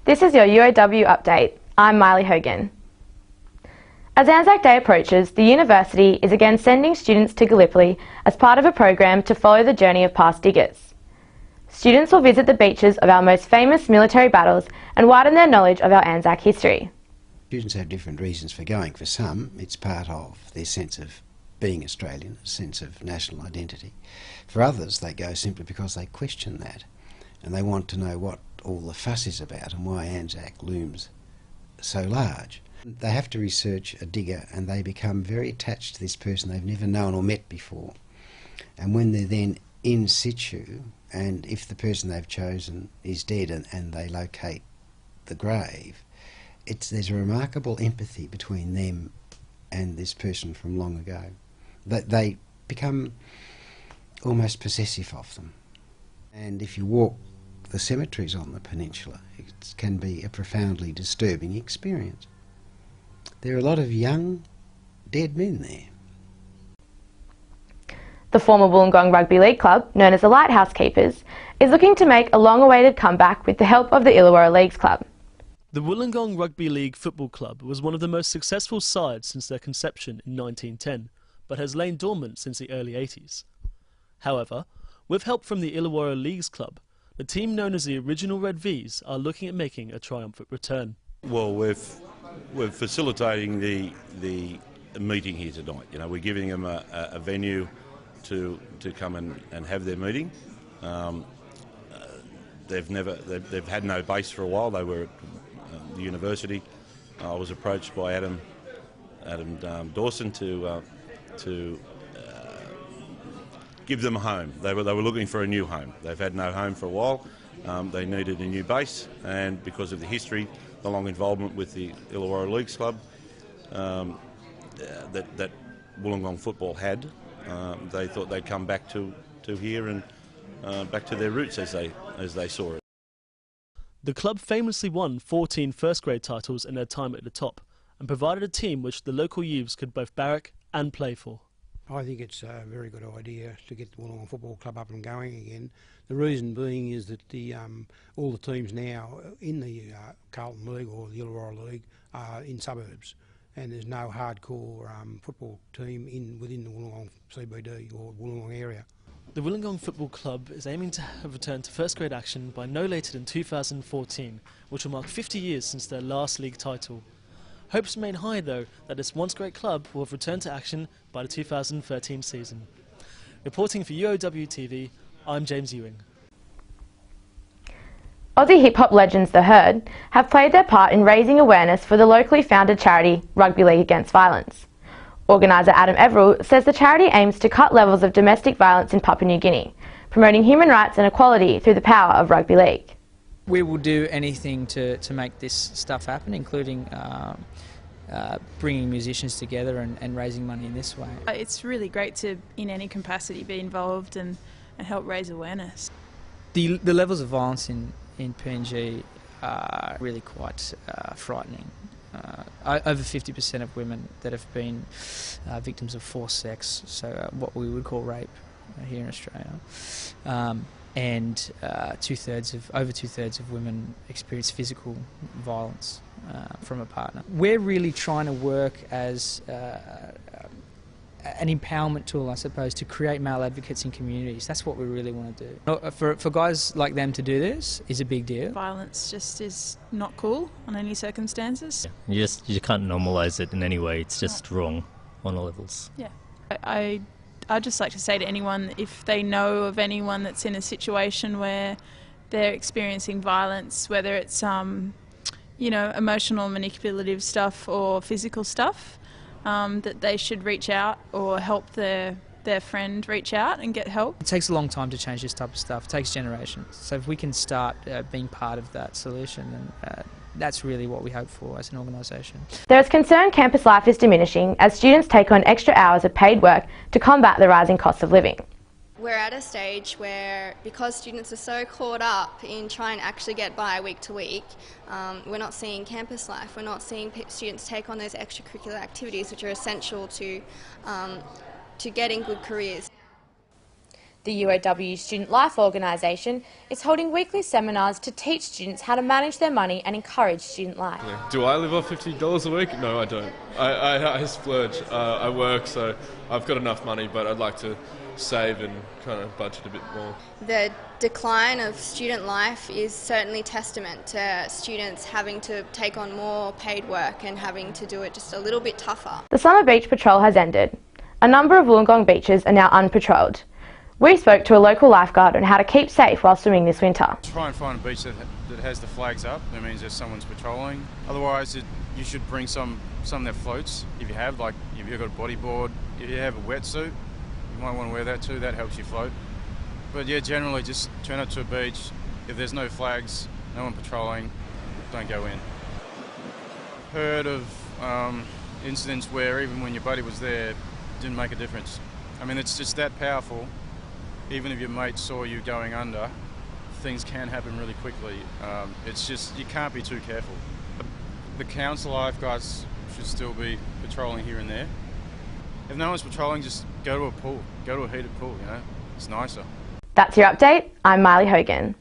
This is your UOW update. I'm Mylee Hogan. As Anzac Day approaches, the university is again sending students to Gallipoli as part of a program to follow the journey of past diggers. Students will visit the beaches of our most famous military battles and widen their knowledge of our Anzac history. Students have different reasons for going. For some, it's part of their sense of being Australian, a sense of national identity. For others, they go simply because they question that and they want to know what all the fuss is about and why Anzac looms so large. They have to research a digger and they become very attached to this person they've never known or met before. And when they're then in situ, and if the person they've chosen is dead and they locate the grave, there's a remarkable empathy between them and this person from long ago. They become almost possessive of them. And if you walk the cemeteries on the peninsula, it can be a profoundly disturbing experience. There are a lot of young, dead men there. The former Wollongong Rugby League Club, known as the Lighthouse Keepers, is looking to make a long-awaited comeback with the help of the Illawarra Leagues Club. The Wollongong Rugby League Football Club was one of the most successful sides since their conception in 1910, but has lain dormant since the early 80s. However, with help from the Illawarra Leagues Club, the team known as the original Red Vs are looking at making a triumphant return. Well, we're facilitating the meeting here tonight. You know, we're giving them a venue to come and have their meeting. They've had no base for a while. They were at the university. I was approached by Adam Dawson to give them a home. They were looking for a new home. They've had no home for a while. They needed a new base, and because of the history, the long involvement with the Illawarra Leagues Club that Wollongong football had, they thought they'd come back to here and back to their roots as they saw it. The club famously won 14 first-grade titles in their time at the top and provided a team which the local youths could both barrack and play for. I think it's a very good idea to get the Wollongong Football Club up and going again. The reason being is that all the teams now in the Carlton League or the Illawarra League are in suburbs, and there's no hardcore football team within the Wollongong CBD or Wollongong area. The Wollongong Football Club is aiming to have returned to first-grade action by no later than 2014, which will mark 50 years since their last league title. Hopes remain high, though, that this once-great club will have returned to action by the 2013 season. Reporting for UOWTV, I'm James Ewing. Aussie hip-hop legends The Herd have played their part in raising awareness for the locally founded charity Rugby League Against Violence. Organiser Adam Everell says the charity aims to cut levels of domestic violence in Papua New Guinea, promoting human rights and equality through the power of rugby league. We will do anything to make this stuff happen, including bringing musicians together and raising money in this way. It's really great to, in any capacity, be involved and help raise awareness. The levels of violence in PNG are really quite frightening. Over 50% of women that have been victims of forced sex, so what we would call rape here in Australia, and over two-thirds of women experience physical violence from a partner. We're really trying to work as an empowerment tool, I suppose, to create male advocates in communities. That's what we really want to do. For guys like them to do this is a big deal. Violence just is not cool on any circumstances. Yeah, you can't normalise it in any way. It's just wrong on all levels. Yeah, I'd just like to say to anyone, if they know of anyone that's in a situation where they're experiencing violence, whether it's emotional, manipulative stuff or physical stuff, that they should reach out or help their friend reach out and get help. It takes a long time to change this type of stuff. It takes generations. So if we can start being part of that solution, then that's really what we hope for as an organisation. There is concern campus life is diminishing as students take on extra hours of paid work to combat the rising cost of living. We're at a stage where, because students are so caught up in trying to actually get by week to week, we're not seeing campus life, we're not seeing students take on those extracurricular activities which are essential to getting good careers. The UOW Student Life organisation is holding weekly seminars to teach students how to manage their money and encourage student life. Do I live off $50 a week? No, I don't. I splurge. I work, so I've got enough money, but I'd like to save and kind of budget a bit more. The decline of student life is certainly testament to students having to take on more paid work and having to do it just a little bit tougher. The summer beach patrol has ended. A number of Wollongong beaches are now unpatrolled. We spoke to a local lifeguard on how to keep safe while swimming this winter. Try and find a beach that has the flags up. That means there's someone's patrolling. Otherwise, you should bring some that floats. If you have, like, if you've got a bodyboard, if you have a wetsuit, you might want to wear that too. That helps you float. But yeah, generally just turn up to a beach. If there's no flags, no one patrolling, don't go in. Heard of incidents where even when your buddy was there, it didn't make a difference. I mean, it's just that powerful. Even if your mate saw you going under, things can happen really quickly. It's just, you can't be too careful. The council lifeguards should still be patrolling here and there. If no one's patrolling, just go to a pool. Go to a heated pool, you know. It's nicer. That's your update. I'm Mylee Hogan.